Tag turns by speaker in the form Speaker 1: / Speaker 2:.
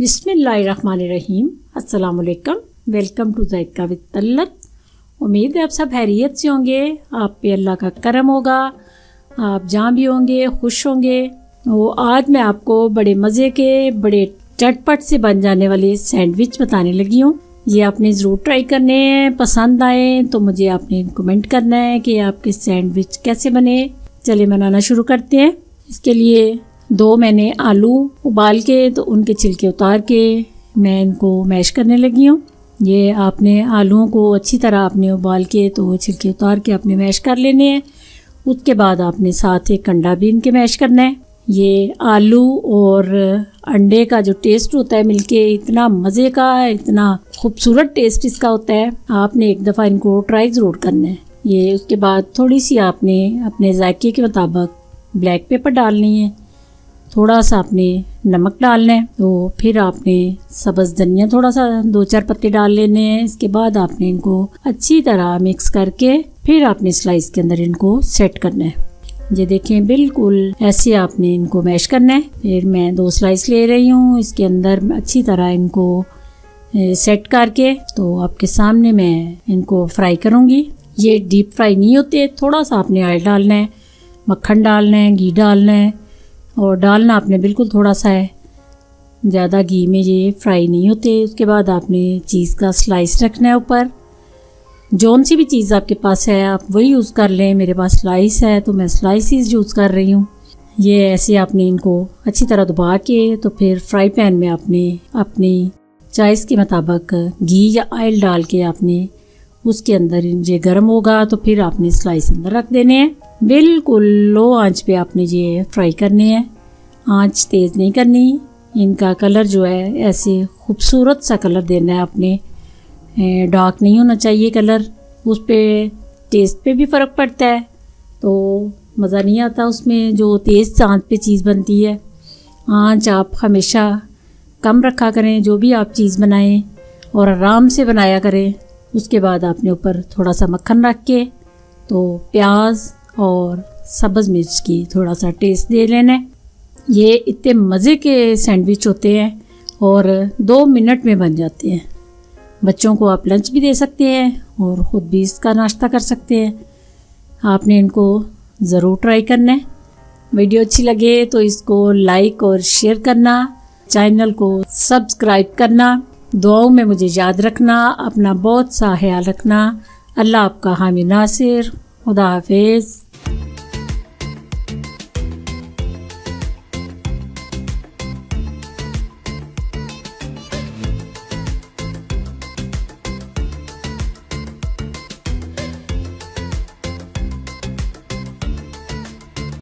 Speaker 1: बिस्मिल्लाहिर्रहमानिर्रहीम। अस्सलाम वालेकुम। Welcome to Zayka with तल्लत। उम्मीद है आप सब खैरियत से होंगे, आप पे अल्लाह का करम होगा, आप जहाँ भी होंगे खुश होंगे। तो आज मैं आपको बड़े मज़े के बड़े चटपट से बन जाने वाले सैंडविच बताने लगी हूँ। ये आपने ज़रूर ट्राई करने हैं। पसंद आए तो मुझे आपने कमेंट करना है कि आपके सैंडविच कैसे बने। चलिए बनाना शुरू करते हैं। इसके लिए 2 मैंने आलू उबाल के तो उनके छिलके उतार के मैं इनको मैश करने लगी हूँ। ये आपने आलूओं को अच्छी तरह आपने उबाल के तो छिलके उतार के आपने मैश कर लेने हैं। उसके बाद आपने साथ एक अंडा भी इनके मैश करना है। ये आलू और अंडे का जो टेस्ट होता है मिलके इतना मज़े का, इतना खूबसूरत टेस्ट इसका होता है। आपने एक दफ़ा इनको ट्राई ज़रूर करना है। ये उसके बाद थोड़ी सी आपने अपने जायके के मुताबिक ब्लैक पेपर डालनी है, थोड़ा सा आपने नमक डालना है, तो फिर आपने सब्ज़ धनिया थोड़ा सा 2-4 पत्ते डाल लेने हैं। इसके बाद आपने इनको अच्छी तरह मिक्स करके फिर आपने स्लाइस के अंदर इनको सेट करना है। ये देखें बिल्कुल ऐसे आपने इनको मैश करना है। फिर मैं 2 स्लाइस ले रही हूँ, इसके अंदर अच्छी तरह इनको सेट करके तो आपके सामने मैं इनको फ्राई करूँगी। ये डीप फ्राई नहीं होते, थोड़ा सा आपने ऑयल डालना है, मक्खन डालना है, घी डालना है और डालना आपने बिल्कुल थोड़ा सा है, ज़्यादा घी में ये फ्राई नहीं होते। उसके बाद आपने चीज़ का स्लाइस रखना है ऊपर। जौन सी भी चीज़ आपके पास है आप वही यूज़ कर लें। मेरे पास स्लाइस है तो मैं स्लाइसिस यूज़ कर रही हूँ। ये ऐसे आपने इनको अच्छी तरह दबा के तो फिर फ्राई पैन में आपने अपनी चॉइस के मुताबिक घी या ऑयल डाल के आपने उसके अंदर ये गर्म होगा तो फिर आपने स्लाइस अंदर रख देने हैं। बिल्कुल लो आंच पे आपने ये फ्राई करने हैं, आंच तेज़ नहीं करनी। इनका कलर जो है ऐसे खूबसूरत सा कलर देना है आपने, डार्क नहीं होना चाहिए कलर। उस पे टेस्ट पे भी फ़र्क पड़ता है, तो मज़ा नहीं आता उसमें जो तेज़ आंच पे चीज़ बनती है। आंच आप हमेशा कम रखा करें जो भी आप चीज़ बनाएं और आराम से बनाया करें। उसके बाद आपने ऊपर थोड़ा सा मक्खन रख के तो प्याज और सब्ज़ मिर्च की थोड़ा सा टेस्ट दे लेना है। ये इतने मज़े के सैंडविच होते हैं और 2 मिनट में बन जाते हैं। बच्चों को आप लंच भी दे सकते हैं और ख़ुद भी इसका नाश्ता कर सकते हैं। आपने इनको ज़रूर ट्राई करना है। वीडियो अच्छी लगे तो इसको लाइक और शेयर करना, चैनल को सब्सक्राइब करना। दुआओं में मुझे याद रखना, अपना बहुत सा ख्याल रखना। अल्लाह आपका हामी नासिर। खुदा हाफिज़।